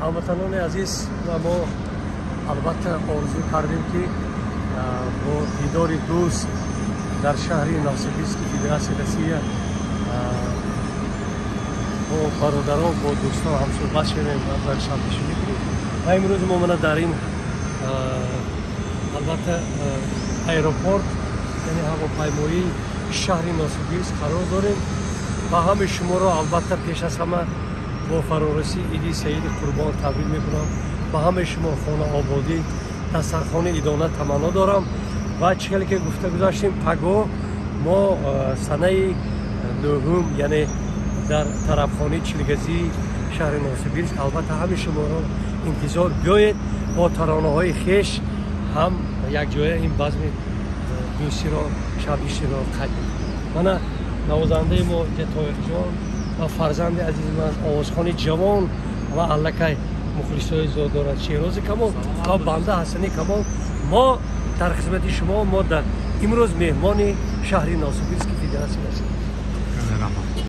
ҳамватанони азиз ва мо албатта орзу кардем ки бо дидори дӯст дар шаҳри Новосибирски Федератсияи Россия бо бародарон бо дӯстон ҳамсӯҳбат шавем ва шабнишинӣ кунем. ва имрӯз мо мана дар ин албатта аэропорт яъне ҳавопаймоии шаҳри Новосибирск қарор дорем ва ҳамаи шуморо албатта пеш аз ҳама бо фарорасии Иди Саиди Қурбон табрик мекунам. ба ҳамаи шумо хонаободӣ дастархони идона таманно дорам ва чиҳеле ки гуфта гузаштем паго мо санаи нӯҳум яъне дар тарабхонаи Чилгазии шаҳри Новосибирск албатта ҳамаи шуморо интизор биёед бо таронаҳои хеш ҳам якҷоя ин базми дӯстиро шабнишинро қайд мекунем. мана навозандаи мо Тоиқҷон ва фарзанди азизи ман Овозхони ҷавон ва аллакай мухлисои зодорат Шерози Камол ва банда Ҳасани Камол мо дар хизмати шумо мо дар имрӯз меҳмони шаҳри Новосибирски Федератсияи Россия.